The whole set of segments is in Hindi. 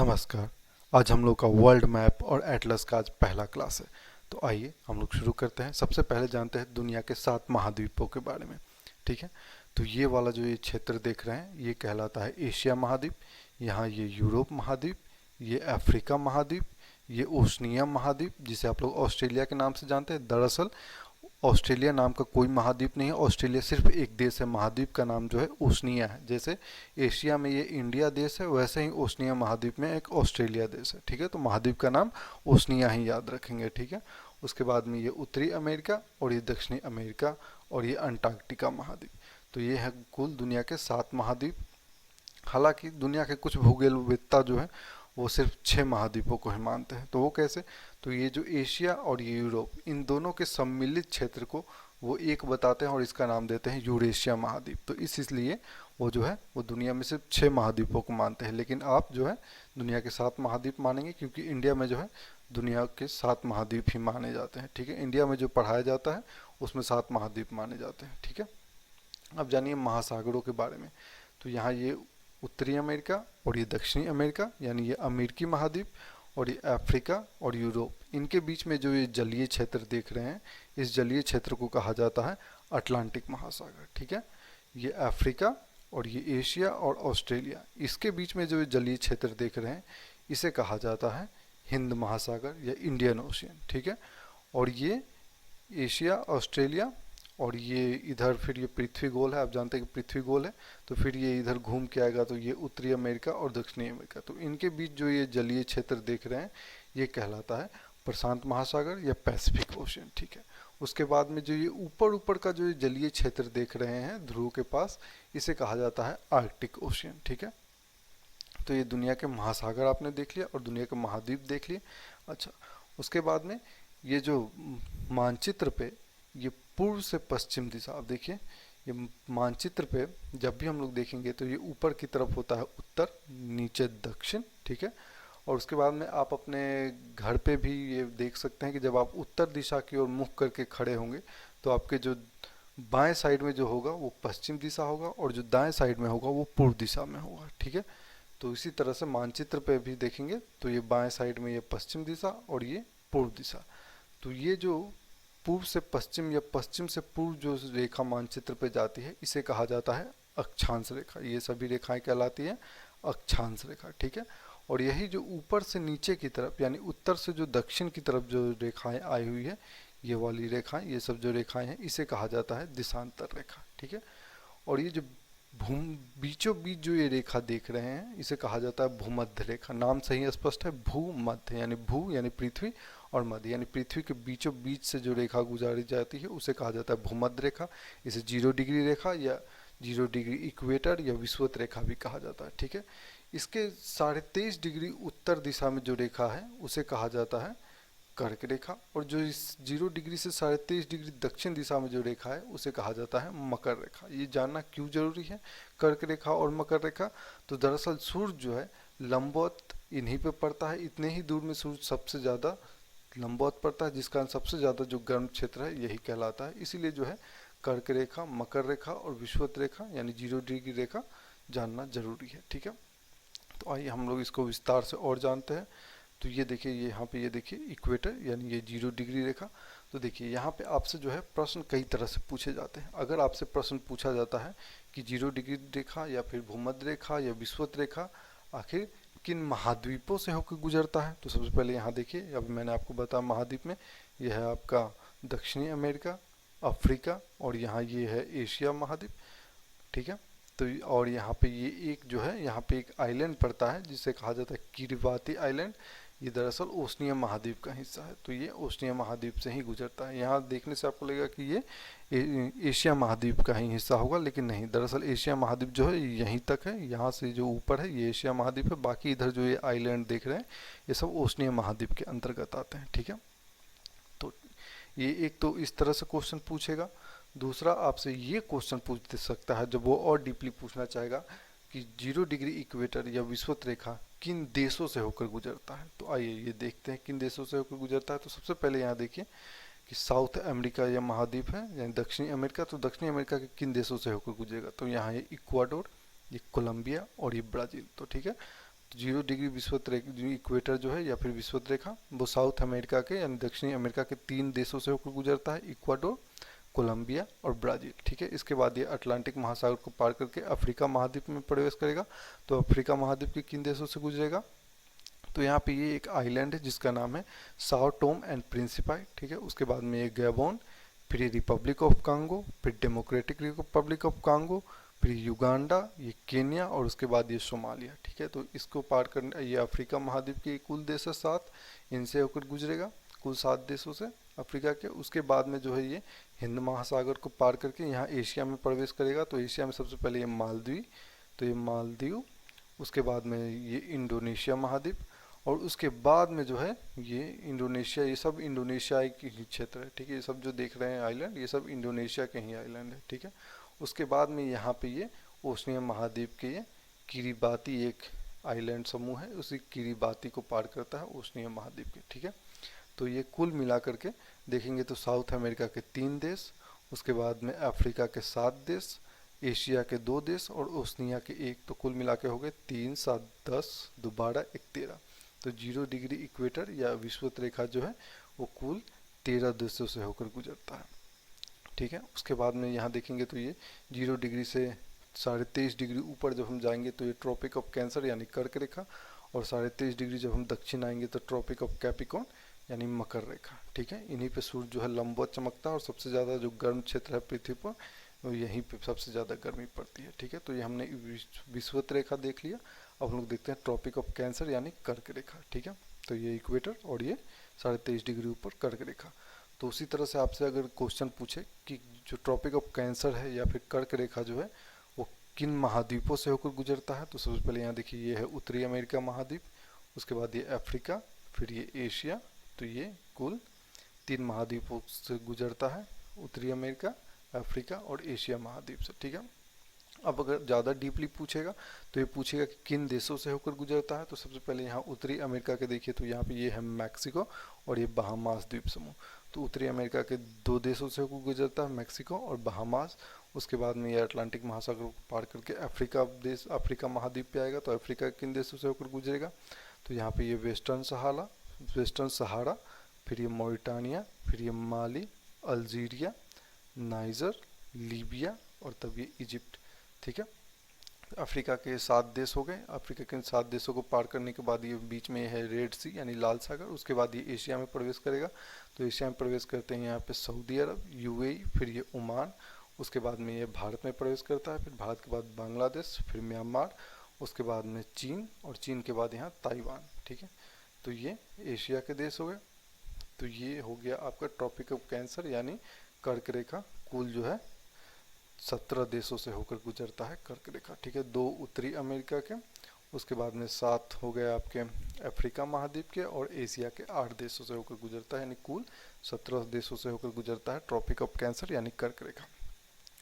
नमस्कार। आज हम लोग का वर्ल्ड मैप और एटलस का आज पहला क्लास है। तो आइए हम लोग शुरू करते हैं। सबसे पहले जानते हैं दुनिया के 7 महाद्वीपों के बारे में। ठीक है, तो ये वाला जो ये क्षेत्र देख रहे हैं ये कहलाता है एशिया महाद्वीप। यहाँ ये यूरोप महाद्वीप, ये अफ्रीका महाद्वीप, ये ओशनिया महाद्वीप जिसे आप लोग ऑस्ट्रेलिया के नाम से जानते हैं। दरअसल ऑस्ट्रेलिया नाम का कोई महाद्वीप नहीं है, ऑस्ट्रेलिया सिर्फ एक देश है। महाद्वीप का नाम जो है ओशनिया है। जैसे एशिया में ये इंडिया देश है, वैसे ही ओशनिया महाद्वीप में एक ऑस्ट्रेलिया देश है। ठीक है, तो महाद्वीप का नाम ओशनिया ही याद रखेंगे। ठीक है, उसके बाद में ये उत्तरी अमेरिका और ये दक्षिणी अमेरिका और ये अंटार्कटिका महाद्वीप। तो ये है कुल दुनिया के 7 महाद्वीप। हालांकि दुनिया के कुछ भूगोलवेत्ता जो है वो सिर्फ 6 महाद्वीपों को ही मानते हैं। तो वो कैसे? तो ये जो एशिया और ये यूरोप, इन दोनों के सम्मिलित क्षेत्र को वो एक बताते हैं और इसका नाम देते हैं यूरेशिया महाद्वीप। तो इसलिए वो जो है वो दुनिया में सिर्फ 6 महाद्वीपों को मानते हैं, लेकिन आप जो है दुनिया के 7 महाद्वीप मानेंगे, क्योंकि इंडिया में जो है दुनिया के 7 महाद्वीप ही माने जाते हैं। ठीक है, इंडिया में जो पढ़ाया जाता है उसमें 7 महाद्वीप माने जाते हैं। ठीक है, अब जानिए महासागरों के बारे में। तो यहाँ ये उत्तरी अमेरिका और ये दक्षिणी अमेरिका यानी ये अमेरिकी महाद्वीप, और ये अफ्रीका और यूरोप, इनके बीच में जो ये जलीय क्षेत्र देख रहे हैं, इस जलीय क्षेत्र को कहा जाता है अटलांटिक महासागर। ठीक है, ये अफ्रीका और ये एशिया और ऑस्ट्रेलिया, इसके बीच में जो ये जलीय क्षेत्र देख रहे हैं इसे कहा जाता है हिंद महासागर या इंडियन ओशियन। ठीक है, और ये एशिया, ऑस्ट्रेलिया और ये इधर फिर ये पृथ्वी गोल है। आप जानते हैं कि पृथ्वी गोल है, तो फिर ये इधर घूम के आएगा तो ये उत्तरी अमेरिका और दक्षिणी अमेरिका। तो इनके बीच जो ये जलीय क्षेत्र देख रहे हैं ये कहलाता है प्रशांत महासागर या पैसिफिक ओशियन। ठीक है, उसके बाद में जो ये ऊपर ऊपर का जो ये जलीय क्षेत्र देख रहे हैं ध्रुव के पास, इसे कहा जाता है आर्कटिक ओशियन। ठीक है, तो ये दुनिया के महासागर आपने देख लिया और दुनिया के महाद्वीप देख लिए। अच्छा, उसके बाद में ये जो मानचित्र पे ये पूर्व से पश्चिम दिशा, आप देखिए ये मानचित्र पे जब भी हम लोग देखेंगे तो ये ऊपर की तरफ होता है उत्तर, नीचे दक्षिण। ठीक है, और उसके बाद में आप अपने घर पे भी ये देख सकते हैं कि जब आप उत्तर दिशा की ओर मुख करके खड़े होंगे तो आपके जो बाएं साइड में जो होगा वो पश्चिम दिशा होगा और जो दाएं साइड में होगा वो पूर्व दिशा में होगा। ठीक है, तो इसी तरह से मानचित्र पे भी देखेंगे तो ये बाएं साइड में ये पश्चिम दिशा और ये पूर्व दिशा। तो ये जो पूर्व से पश्चिम या पश्चिम से पूर्व जो रेखा मानचित्र पे जाती है इसे कहा जाता है अक्षांश रेखा। ये सभी रेखाएं कहलाती है अक्षांश रेखा। ठीक है, और यही जो ऊपर से नीचे की तरफ यानी उत्तर से जो दक्षिण की तरफ जो रेखाएं आई हुई है, ये वाली रेखाएं, ये सब जो रेखाएं हैं इसे कहा जाता है दिशांतर रेखा। ठीक है, और ये जो बीचों बीच जो ये रेखा देख रहे हैं इसे कहा जाता है भूमध्य रेखा। नाम सही स्पष्ट है, भूमध्य यानी भू यानी पृथ्वी और मध्य यानी पृथ्वी के बीचों बीच से जो रेखा गुजारी जाती है उसे कहा जाता है भूमध्य रेखा। इसे 0 डिग्री रेखा या 0 डिग्री इक्वेटर या विषुवत रेखा भी कहा जाता है। ठीक है, इसके 23.5 डिग्री उत्तर दिशा में जो रेखा है उसे कहा जाता है कर्क रेखा, और जो इस 0 डिग्री से 23.5 डिग्री दक्षिण दिशा में जो रेखा है उसे कहा जाता है मकर रेखा। ये जानना क्यों जरूरी है कर्क रेखा और मकर रेखा? तो दरअसल सूर्य जो है लंबवत इन्हीं पे पड़ता है, इतने ही दूर में सूर्य सबसे ज़्यादा लंबवत पड़ता है, जिस कारण सबसे ज़्यादा जो गर्म क्षेत्र है यही कहलाता है। इसीलिए जो है कर्क रेखा, मकर रेखा और विषुवत रेखा यानी 0 डिग्री रेखा जानना जरूरी है। ठीक है, तो आइए हम लोग इसको विस्तार से और जानते हैं। तो ये देखिए, ये यहाँ पे ये देखिए इक्वेटर यानी ये 0 डिग्री रेखा। तो देखिए यहाँ पे आपसे जो है प्रश्न कई तरह से पूछे जाते हैं। अगर आपसे प्रश्न पूछा जाता है कि 0 डिग्री रेखा या फिर भूमध्य रेखा या विषुवत रेखा आखिर किन महाद्वीपों से होकर गुजरता है, तो सबसे पहले यहाँ देखिए, अभी मैंने आपको बताया महाद्वीप में यह है आपका दक्षिणी अमेरिका, अफ्रीका और यहाँ ये है एशिया महाद्वीप। ठीक है, तो और यहाँ पे ये एक जो है यहाँ पे एक आइलैंड पड़ता है जिसे कहा जाता है किरिबाती आइलैंड। ये दरअसल ओशनिया महाद्वीप का हिस्सा है, तो ये ओशनिया महाद्वीप से ही गुजरता है। यहाँ देखने से आपको लगेगा कि ये एशिया महाद्वीप का ही हिस्सा होगा, लेकिन नहीं, दरअसल एशिया महाद्वीप जो है यहीं तक है, यहाँ से जो ऊपर है ये एशिया महाद्वीप है, बाकी इधर जो ये आइलैंड देख रहे हैं ये सब ओशनिया महाद्वीप के अंतर्गत आते हैं। ठीक है, तो ये एक तो इस तरह से क्वेश्चन पूछेगा। दूसरा आपसे ये क्वेश्चन पूछ सकता है जब वो और डीपली पूछना चाहेगा कि 0 डिग्री इक्वेटर या विषुवत रेखा किन देशों से होकर गुजरता है। तो आइए ये देखते हैं किन देशों से होकर गुजरता है। तो सबसे पहले यहाँ देखिए कि साउथ अमेरिका या महाद्वीप है यानी दक्षिणी अमेरिका, तो दक्षिणी अमेरिका के किन देशों से होकर गुजरेगा? तो यहाँ ये इक्वाडोर, ये कोलंबिया और ये ब्राज़ील। तो ठीक है, तो 0 डिग्री विषुवत रेखा जो इक्वेटर जो है या फिर विषुवत रेखा वो साउथ अमेरिका के यानी दक्षिणी अमेरिका के 3 देशों से होकर गुजरता है, इक्वाडोर, कोलंबिया और ब्राज़ील। ठीक है, इसके बाद ये अटलांटिक महासागर को पार करके अफ्रीका महाद्वीप में प्रवेश करेगा। तो अफ्रीका महाद्वीप के किन देशों से गुजरेगा? तो यहाँ पे ये एक आइलैंड है जिसका नाम है साओ टोम एंड प्रिंसिपाई। ठीक है, उसके बाद में ये गैबोन, फिर ये रिपब्लिक ऑफ कांगो, फिर डेमोक्रेटिक रिपब्लिक ऑफ कांगो, फिर युगांडा, ये केन्या और उसके बाद ये सोमालिया। ठीक है, तो इसको पार करने ये अफ्रीका महाद्वीप के कुल देश है 7, इनसे होकर गुजरेगा, कुल 7 देशों से अफ्रीका के। उसके बाद में जो है ये हिंद महासागर को पार करके यहाँ एशिया में प्रवेश करेगा। तो एशिया में सबसे पहले ये मालदीव, तो ये मालदीव, उसके बाद में ये इंडोनेशिया महाद्वीप, और उसके बाद में जो है ये इंडोनेशिया, ये सब इंडोनेशिया के ही क्षेत्र है। ठीक है, ये सब जो देख रहे हैं आइलैंड ये सब इंडोनेशिया के ही आइलैंड है। ठीक है, उसके बाद में यहाँ पे ये ओशनिया महाद्वीप के ये किरिबाती एक आइलैंड समूह है, उसी किरिबाती को पार करता है ओशनिया महाद्वीप के। ठीक है, तो ये कुल मिला करके देखेंगे तो साउथ अमेरिका के 3 देश, उसके बाद में अफ्रीका के 7 देश, एशिया के 2 देश और ओशनिया के 1, तो कुल मिला के हो गए 3, 7, 10, 2, 12, 1, 13। तो 0 डिग्री इक्वेटर या विषुवत रेखा जो है वो कुल 13 देशों से होकर गुजरता है। ठीक है, उसके बाद में यहाँ देखेंगे तो ये 0 डिग्री से 23.5 डिग्री ऊपर जब हम जाएंगे तो ये ट्रॉपिक ऑफ कैंसर यानी कर्क रेखा, और 23.5 डिग्री जब हम दक्षिण आएंगे तो ट्रॉपिक ऑफ कैप्रिकॉर्न यानी मकर रेखा। ठीक है, इन्हीं पे सूर्य जो है लंबवत चमकता है और सबसे ज़्यादा जो गर्म क्षेत्र है पृथ्वी पर वो यहीं पे सबसे ज़्यादा गर्मी पड़ती है। ठीक है, तो ये हमने विषुवत रेखा देख लिया। अब हम लोग देखते हैं ट्रॉपिक ऑफ कैंसर यानी कर्क रेखा। ठीक है, तो ये इक्वेटर और ये 23.5 डिग्री ऊपर कर्क रेखा। तो उसी तरह से आपसे अगर क्वेश्चन पूछे कि जो ट्रॉपिक ऑफ कैंसर है या फिर कर्क रेखा जो है वो किन महाद्वीपों से होकर गुजरता है, तो सबसे पहले यहाँ देखिए ये है उत्तरी अमेरिका महाद्वीप, उसके बाद ये अफ्रीका, फिर ये एशिया। तो ये कुल 3 महाद्वीपों से गुजरता है, उत्तरी अमेरिका, अफ्रीका और एशिया महाद्वीप से। ठीक है, अब अगर ज़्यादा डीपली पूछेगा तो ये पूछेगा कि किन देशों से होकर गुजरता है। तो सबसे पहले यहाँ उत्तरी अमेरिका के देखिए तो यहाँ पे ये है मैक्सिको और ये बहामास द्वीप समूह। तो उत्तरी अमेरिका के 2 देशों से होकर गुजरता है, मैक्सिको और बहामास। उसके बाद में ये अटलांटिक महासागर को पार करके अफ्रीका महाद्वीप पे आएगा। तो अफ्रीका के किन देशों से होकर गुजरेगा, तो यहाँ पे ये वेस्टर्न सहारा, फिर ये मोरिटानिया, फिर ये माली, अल्जीरिया, नाइजर, लीबिया और तब ये इजिप्ट। ठीक है, अफ्रीका के 7 देश हो गए। अफ्रीका के 7 देशों को पार करने के बाद ये बीच में है रेड सी यानी लाल सागर। उसके बाद ये एशिया में प्रवेश करेगा। तो एशिया में प्रवेश करते हैं यहाँ पे सऊदी अरब, यूएई, फिर ये ओमान। उसके बाद में ये भारत में प्रवेश करता है, फिर भारत के बाद बांग्लादेश, फिर म्यांमार, उसके बाद में चीन और चीन के बाद यहाँ ताइवान। ठीक है, तो ये एशिया के देश हो गए। तो ये हो गया आपका ट्रॉपिक ऑफ कैंसर यानी कर्क रेखा, कुल जो है 17 देशों से होकर गुजरता है कर्क रेखा। ठीक है, 2 उत्तरी अमेरिका के, उसके बाद में 7 हो गए आपके अफ्रीका महाद्वीप के और एशिया के 8 देशों से होकर गुजरता है, यानी कुल 17 देशों से होकर गुजरता है ट्रॉपिक ऑफ कैंसर यानी कर्क रेखा।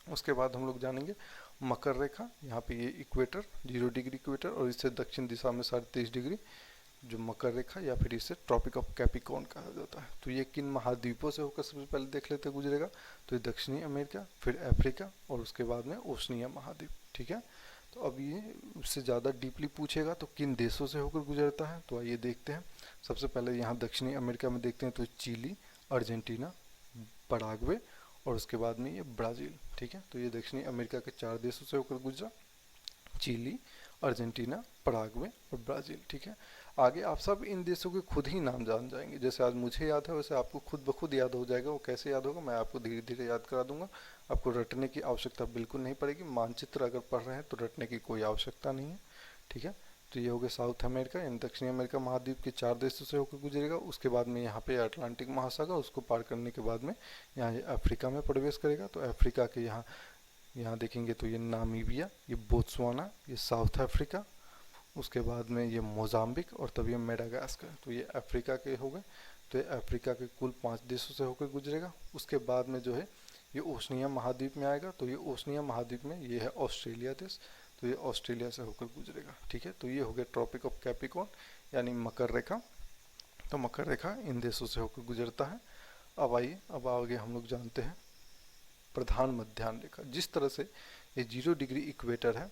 उसके बाद हम लोग जानेंगे मकर रेखा। यहाँ पे ये इक्वेटर 0 डिग्री इक्वेटर और इससे दक्षिण दिशा में 23.5 डिग्री जो मकर रेखा या फिर इसे ट्रॉपिक ऑफ कैप्रिकॉर्न कहा जाता है। तो ये किन महाद्वीपों से होकर सबसे पहले देख लेते गुजरेगा, तो ये दक्षिणी अमेरिका, फिर अफ्रीका और उसके बाद में ओशनिया महाद्वीप। ठीक है, तो अब ये उससे ज़्यादा डीपली पूछेगा तो किन देशों से होकर गुजरता है, तो आइए देखते हैं। सबसे पहले यहाँ दक्षिणी अमेरिका में देखते हैं तो चिली, अर्जेंटीना, पराग्वे और उसके बाद में ये ब्राज़ील। ठीक है, तो ये दक्षिणी अमेरिका के 4 देशों से होकर गुजरा, चिली, अर्जेंटीना, पराग्वे और ब्राज़ील। ठीक है, आगे आप सब इन देशों के खुद ही नाम जान जाएंगे। जैसे आज मुझे याद है वैसे आपको खुद ब खुद याद हो जाएगा। वो कैसे याद होगा मैं आपको धीरे धीरे याद करा दूंगा। आपको रटने की आवश्यकता बिल्कुल नहीं पड़ेगी। मानचित्र अगर पढ़ रहे हैं तो रटने की कोई आवश्यकता नहीं है। ठीक है, तो ये हो गया साउथ अमेरिका यानी दक्षिणी अमेरिका महाद्वीप के 4 देशों से होकर गुजरेगा। उसके बाद में यहाँ पे अटलांटिक महासागर, उसको पार करने के बाद में यहाँ अफ्रीका में प्रवेश करेगा। तो अफ्रीका के यहाँ देखेंगे तो ये नामीबिया, ये बोत्सवाना, ये साउथ अफ्रीका, उसके बाद में ये मोजाम्बिक और तब ये मेडागास्कर। तो ये अफ्रीका के हो गए। तो ये अफ्रीका के कुल 5 देशों से होकर गुजरेगा। उसके बाद में जो है ये ओशनिया महाद्वीप में आएगा। तो ये ओशनिया महाद्वीप में ये है ऑस्ट्रेलिया देश। तो ये ऑस्ट्रेलिया से होकर गुजरेगा। ठीक है, तो ये हो गया ट्रॉपिक ऑफ कैप्रिकॉर्न यानी मकर रेखा। तो मकर रेखा इन देशों से होकर गुजरता है। अब आइए अब आगे हम लोग जानते हैं प्रधान मध्याह्न रेखा। जिस तरह से ये 0 डिग्री इक्वेटर है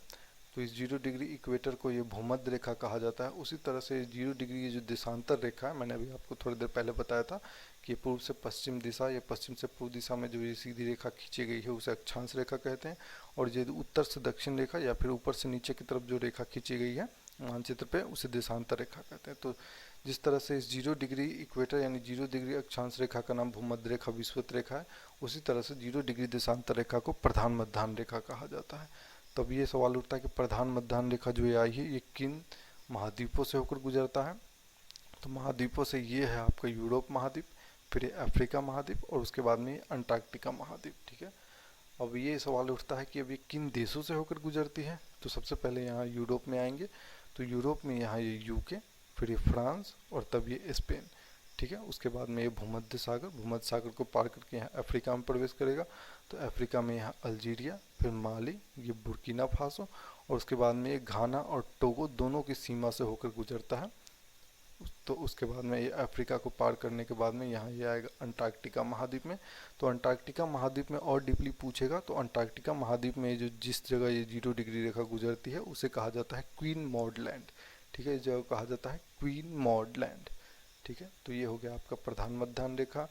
तो इस 0 डिग्री इक्वेटर को ये भूमध्य रेखा कहा जाता है। उसी तरह से 0 डिग्री ये जो देशांतर रेखा है, मैंने अभी आपको थोड़ी देर पहले बताया था कि पूर्व से पश्चिम दिशा या पश्चिम से पूर्व दिशा में जो ये सीधी रेखा खींची गई है उसे अक्षांश रेखा कहते हैं। और ये उत्तर से दक्षिण रेखा या फिर ऊपर से नीचे की तरफ जो रेखा खींची गई है मानचित्र पे उसे देशांतर रेखा कहते हैं। तो जिस तरह से इस 0 डिग्री इक्वेटर यानी 0 डिग्री अक्षांश रेखा का नाम भूमध्य रेखा विषुवत रेखा है, उसी तरह से 0 डिग्री देशांतर रेखा को प्रधान मध्याह्न रेखा कहा जाता है। तब ये सवाल उठता है कि प्रधान मध्याह्न रेखा जो ये आई है ये किन महाद्वीपों से होकर गुजरता है। तो महाद्वीपों से ये है आपका यूरोप महाद्वीप, फिर ये अफ्रीका महाद्वीप और उसके बाद में ये अंटार्कटिका महाद्वीप। ठीक है, अब ये सवाल उठता है कि अब ये किन देशों से होकर गुजरती है। तो सबसे पहले यहाँ यूरोप में आएंगे, तो यूरोप में यहाँ ये यूके, फिर ये फ्रांस और तब ये स्पेन। ठीक है, उसके बाद में ये भूमध्य सागर को पार करके यहाँ अफ्रीका में प्रवेश करेगा। तो अफ्रीका में यहाँ अल्जीरिया, फिर माली, ये बुर्किना फासो और उसके बाद में ये घाना और टोगो दोनों की सीमा से होकर गुजरता है। तो उसके बाद में ये अफ्रीका को पार करने के बाद में यहाँ ये आएगा अंटार्कटिका महाद्वीप में। तो अंटार्कटिका महाद्वीप में और डीपली पूछेगा तो अंटार्कटिका महाद्वीप में जो जिस जगह ये 0 डिग्री रेखा गुजरती है उसे कहा जाता है क्वीन मॉड लैंड। ठीक है, इस जगह कहा जाता है क्वीन मॉड लैंड। ठीक है, तो ये हो गया आपका प्रधान मध्याह्न रेखा,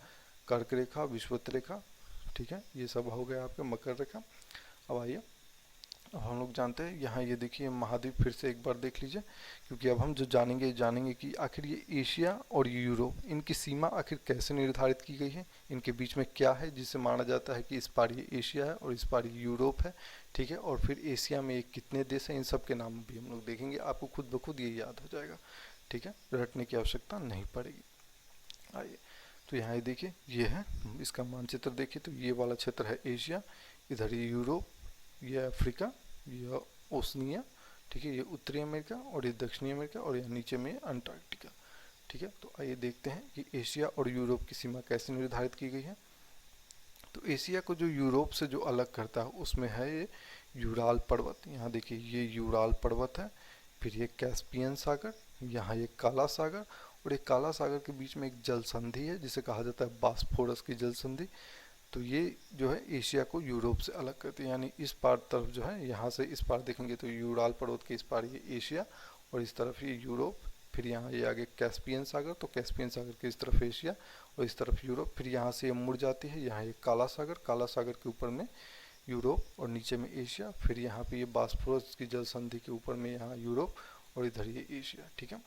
कर्क रेखा, विषुवत रेखा। ठीक है, ये सब हो गया आपका मकर रेखा। अब आइए, अब हम लोग जानते हैं यहाँ ये देखिए महाद्वीप फिर से एक बार देख लीजिए, क्योंकि अब हम जो जानेंगे कि आखिर ये एशिया और यूरोप इनकी सीमा आखिर कैसे निर्धारित की गई है, इनके बीच में क्या है जिससे माना जाता है कि इस पार ये एशिया है और इस पार ये यूरोप है। ठीक है, और फिर एशिया में कितने देश हैं इन सब के नाम भी हम लोग देखेंगे, आपको खुद ब खुद ये याद हो जाएगा। ठीक है, रटने की आवश्यकता नहीं पड़ेगी। आइए, तो यहाँ ये देखिए ये है इसका मानचित्र देखिए, तो ये वाला क्षेत्र है एशिया, इधर ये यूरोप, ये अफ्रीका, ये ओशनिया। ठीक है, ये उत्तरी अमेरिका और ये दक्षिणी अमेरिका और ये नीचे में अंटार्कटिका। ठीक है, तो आइए देखते हैं कि एशिया और यूरोप की सीमा कैसे निर्धारित की गई है। तो एशिया को जो यूरोप से जो अलग करता है उसमें है ये यूराल पर्वत। यहाँ देखिए ये यूराल पर्वत है, फिर ये कैस्पियन सागर, यहाँ ये काला सागर और ये काला सागर के बीच में एक जल संधि है जिसे कहा जाता है बास्फोरस की जल संधि। तो ये जो है एशिया को यूरोप से अलग करती है, यानी इस पार तरफ जो है यहाँ से इस पार देखेंगे तो यूराल पर्वत के इस पार ये एशिया और इस तरफ ये यूरोप, फिर यहाँ ये आगे कैस्पियन सागर, तो कैस्पियन सागर के इस तरफ एशिया और इस तरफ यूरोप, फिर यहाँ से ये मुड़ जाती है, यहाँ ये काला सागर के ऊपर में यूरोप और नीचे में एशिया, फिर यहाँ पे ये बास्फोरस की जल संधि के ऊपर में यहाँ यूरोप और इधर ये एशिया। ठीक है,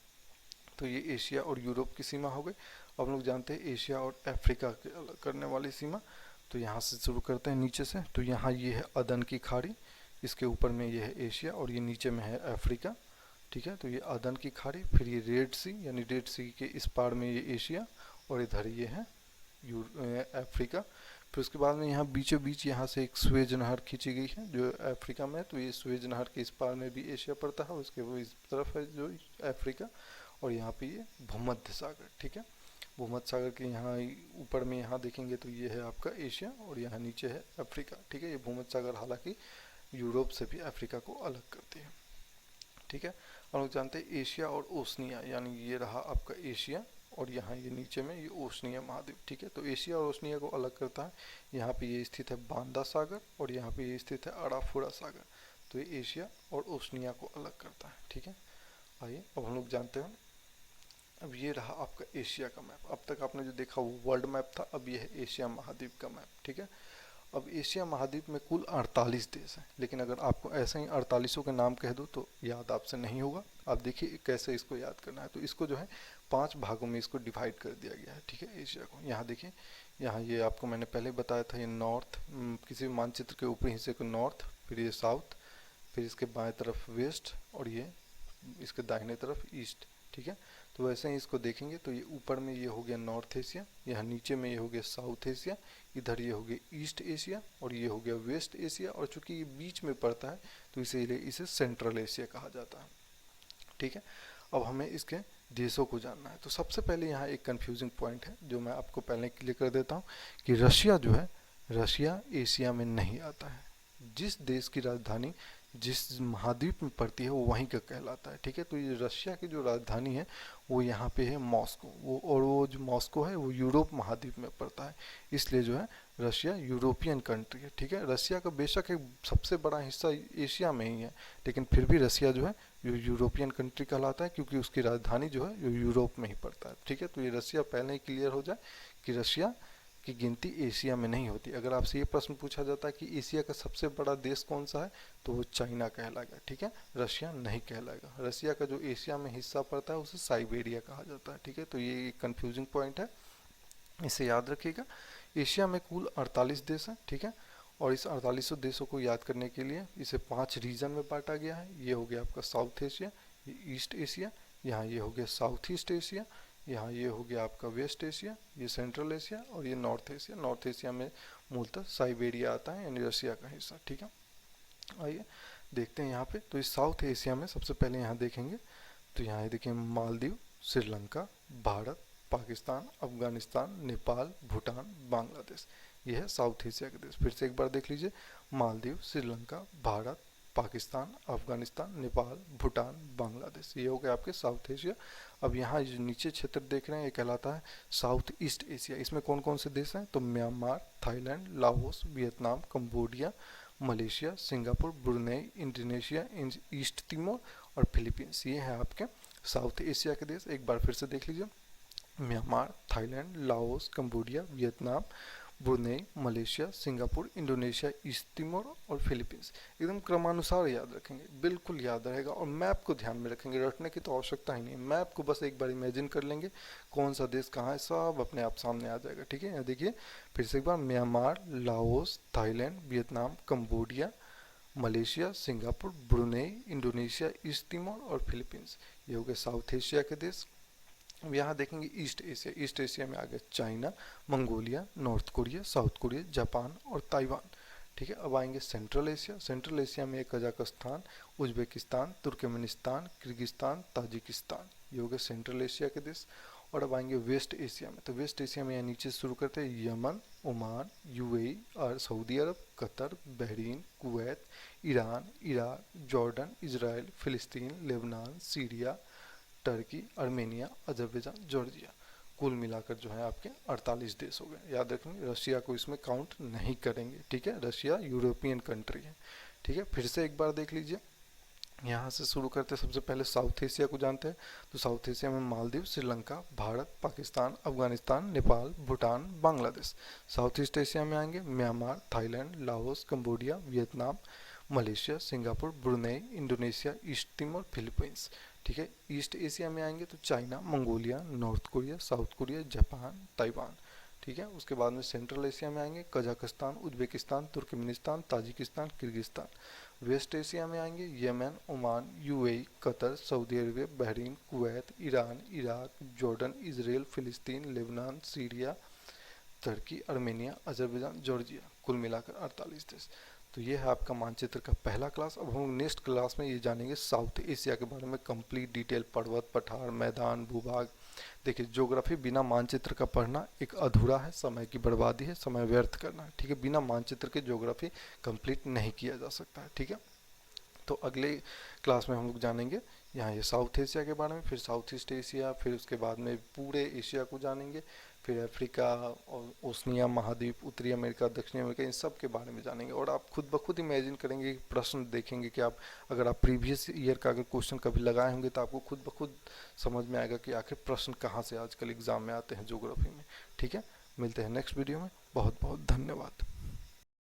तो ये एशिया और यूरोप की सीमा हो गई। अब हम लोग जानते हैं एशिया और अफ्रीका के अलग करने वाली सीमा। तो यहाँ से शुरू करते हैं नीचे से, तो यहाँ ये है अदन की खाड़ी, इसके ऊपर में ये है एशिया और ये नीचे में है अफ्रीका। ठीक है, तो ये अदन की खाड़ी, फिर ये रेड सी यानी रेड सी के इस पार में ये एशिया और इधर ये है अफ्रीका। फिर उसके बाद में यहाँ बीचों बीच यहाँ से एक स्वेज नहर खींची गई है जो अफ्रीका में है, तो ये स्वेज नहर के इस पार में भी एशिया पड़ता है, उसके वो इस तरफ है जो अफ्रीका और यहाँ पे ये भूमध्य सागर। ठीक है, भूमध्य सागर के यहाँ ऊपर में यहाँ देखेंगे तो ये है आपका एशिया और यहाँ नीचे है अफ्रीका। ठीक है, ये भूमध्य सागर हालांकि यूरोप से भी अफ्रीका को अलग करती है। ठीक है, हम लोग जानते हैं एशिया और ओशनिया, यानी ये रहा आपका एशिया और यहाँ ये नीचे में ये ओशनिया महाद्वीप। ठीक है, तो एशिया और ओशनिया को अलग करता है, यहाँ पे ये स्थित है बांदा सागर और यहाँ पे ये स्थित है अराफुरा सागर। तो ये एशिया और ओशनिया को अलग करता है। ठीक है, आइए अब हम लोग जानते हैं, अब ये रहा आपका एशिया का मैप। अब तक आपने जो देखा वो वर्ल्ड मैप था, अब ये है एशिया महाद्वीप का मैप। ठीक है, अब एशिया महाद्वीप में कुल 48 देश हैं, लेकिन अगर आपको ऐसे ही 48 के नाम कह दूँ तो याद आपसे नहीं होगा। आप देखिए कैसे इसको याद करना है, तो इसको जो है 5 भागों में इसको डिवाइड कर दिया गया है। ठीक है, एशिया को यहाँ देखिए, यहाँ ये आपको मैंने पहले बताया था, ये नॉर्थ, किसी भी मानचित्र के ऊपरी हिस्से को नॉर्थ, फिर ये साउथ, फिर इसके बाएं तरफ वेस्ट और ये इसके दाहिने तरफ ईस्ट। ठीक है, तो वैसे ही इसको देखेंगे तो ये ऊपर में ये हो गया नॉर्थ एशिया, यहाँ नीचे में ये हो गया साउथ एशिया, इधर ये हो गया ईस्ट एशिया और ये हो गया वेस्ट एशिया, और चूंकि ये बीच में पड़ता है तो इसीलिए इसे सेंट्रल एशिया कहा जाता है। ठीक है, अब हमें इसके देशों को जानना है। तो सबसे पहले यहाँ एक कंफ्यूजिंग पॉइंट है जो मैं आपको पहले क्लियर कर देता हूँ कि रशिया जो है, रशिया एशिया में नहीं आता है। जिस देश की राजधानी जिस महाद्वीप में पड़ती है वो वहीं का कहलाता है। ठीक है, तो ये रशिया की जो राजधानी है वो यहाँ पे है मॉस्को, वो जो मॉस्को है वो यूरोप महाद्वीप में पड़ता है, इसलिए जो है रशिया यूरोपियन कंट्री है। ठीक है, रशिया का बेशक एक सबसे बड़ा हिस्सा एशिया में ही है, लेकिन फिर भी रशिया जो है यूरोपियन कंट्री कहलाता है, क्योंकि उसकी राजधानी जो है यूरोप में ही पड़ता है। ठीक है, तो ये रशिया पहले ही क्लियर हो जाए कि रशिया की गिनती एशिया में नहीं होती। अगर आपसे ये प्रश्न पूछा जाता है कि एशिया का सबसे बड़ा देश कौन सा है, तो वो चाइना कहलाएगा। ठीक है, रशिया नहीं कहलाएगा। रशिया का जो एशिया में हिस्सा पड़ता है उसे साइबेरिया कहा जाता है। ठीक है, तो ये एक कंफ्यूजिंग पॉइंट है, इसे याद रखिएगा। एशिया में कुल 48 देश हैं। ठीक है, और इस 48 देशों को याद करने के लिए इसे 5 रीजन में बांटा गया है। ये हो गया आपका साउथ एशिया, ये ईस्ट एशिया, यहाँ ये हो गया साउथ ईस्ट एशिया, यहाँ ये हो गया आपका वेस्ट एशिया, ये सेंट्रल एशिया, और ये नॉर्थ एशिया। नॉर्थ एशिया में मूलतः साइबेरिया आता है, यानी रशिया का हिस्सा। ठीक है, आइए देखते हैं यहाँ पे। तो इस साउथ एशिया में सबसे पहले यहाँ देखेंगे तो यहाँ देखिए मालदीव, श्रीलंका, भारत, पाकिस्तान, अफगानिस्तान, नेपाल, भूटान, बांग्लादेश, ये है साउथ एशिया के देश। फिर से एक बार देख लीजिए, मालदीव, श्रीलंका, भारत, पाकिस्तान, अफगानिस्तान, नेपाल, भूटान, बांग्लादेश, ये हो गए आपके साउथ एशिया। अब यहाँ जो नीचे क्षेत्र देख रहे हैं ये कहलाता है साउथ ईस्ट एशिया। इसमें कौन कौन से देश हैं, तो Myanmar, Thailand, Laos, Vietnam, Cambodia, Malaysia, Singapore, Brunei, Indonesia, East Timor और फिलीपींस, ये है आपके साउथ एशिया के देश। एक बार फिर से देख लीजिए, Myanmar, Thailand, Laos, Cambodia, Vietnam, Brunei, Malaysia, Singapore, Indonesia, East Timor और फिलीपींस। एकदम क्रमानुसार याद रखेंगे, बिल्कुल याद रहेगा। और मैप को ध्यान में रखेंगे, रटने की तो आवश्यकता ही नहीं, मैप को बस एक बार इमेजिन कर लेंगे कौन सा देश कहाँ है, सब अपने आप सामने आ जाएगा। ठीक है, यहाँ देखिए फिर से एक बार, Myanmar, Laos, Thailand, Vietnam, Cambodia, Malaysia, Singapore, Brunei, Indonesia, East Timor और फिलीपींस, ये हो गए साउथ एशिया के देश। अब यहाँ देखेंगे ईस्ट एशिया। ईस्ट एशिया में आ गया China, Mongolia, North Korea, South Korea, Japan और ताइवान। ठीक है, अब आएंगे सेंट्रल एशिया। सेंट्रल एशिया में Kazakhstan, Uzbekistan, Turkmenistan, Kyrgyzstan, Tajikistan, ये हो गए सेंट्रल एशिया के देश। और अब आएंगे वेस्ट एशिया में। तो वेस्ट एशिया में यहाँ नीचे शुरू करते हैं यमन, ओमान, यूएई और सऊदी अरब, Qatar, Bahrain, Kuwait, Iran, Iraq, Jordan, Israel, फिलिस्तीन, Lebanon, Syria, Turkey, Armenia, Azerbaijan, Georgia. कुल मिलाकर जो है आपके 48 देश हो गए। याद रखेंगे रशिया को इसमें काउंट नहीं करेंगे। ठीक है, रशिया यूरोपियन कंट्री है। ठीक है, फिर से एक बार देख लीजिए, यहाँ से शुरू करते हैं। सबसे पहले साउथ एशिया को जानते हैं। तो साउथ एशिया में Maldives, Sri Lanka, Bharat, Pakistan, Afghanistan, Nepal, Bhutan, Bangladesh. South East Asia में आएंगे Myanmar, Thailand, Laos, Cambodia, Vietnam, Malaysia, Singapore, Brunei, Indonesia, East Timor, Philippines. ठीक है, ईस्ट एशिया में आएंगे तो China, Mongolia, North Korea, South Korea, Japan, Taiwan. ठीक है, उसके बाद में सेंट्रल एशिया में आएंगे Kazakhstan, Uzbekistan, Turkmenistan, Tajikistan, Kyrgyzstan. West Asia में आएंगे Yemen, Oman, UAE, Qatar, Saudi Arabia, Bahrain, Kuwait, Iran, Iraq, Jordan, Israel, फिलिस्तीन, लेबनान, सीरिया, तुर्की, अर्मेनिया, अजरबैजान, जॉर्जिया। कुल मिलाकर 48 देश। तो ये है आपका मानचित्र का पहला क्लास। अब हम नेक्स्ट क्लास में ये जानेंगे साउथ एशिया के बारे में, कंप्लीट डिटेल, पर्वत, पठार, मैदान, भूभाग। देखिए ज्योग्राफी बिना मानचित्र का पढ़ना एक अधूरा है, समय की बर्बादी है, समय व्यर्थ करना है। ठीक है, बिना मानचित्र के ज्योग्राफी कंप्लीट नहीं किया जा सकता है। ठीक है, तो अगले क्लास में हम लोग जानेंगे यहाँ ये साउथ एशिया के बारे में, फिर साउथ ईस्ट एशिया, फिर उसके बाद में पूरे एशिया को जानेंगे, फिर अफ्रीका और ओशनिया महाद्वीप, उत्तरी अमेरिका, दक्षिणी अमेरिका, इन सब के बारे में जानेंगे। और आप खुद ब खुद इमेजिन करेंगे, प्रश्न देखेंगे कि आप अगर आप प्रीवियस ईयर का अगर क्वेश्चन कभी लगाए होंगे तो आपको खुद ब खुद समझ में आएगा कि आखिर प्रश्न कहाँ से आजकल एग्जाम में आते हैं ज्योग्राफी में। ठीक है, मिलते हैं नेक्स्ट वीडियो में। बहुत बहुत धन्यवाद।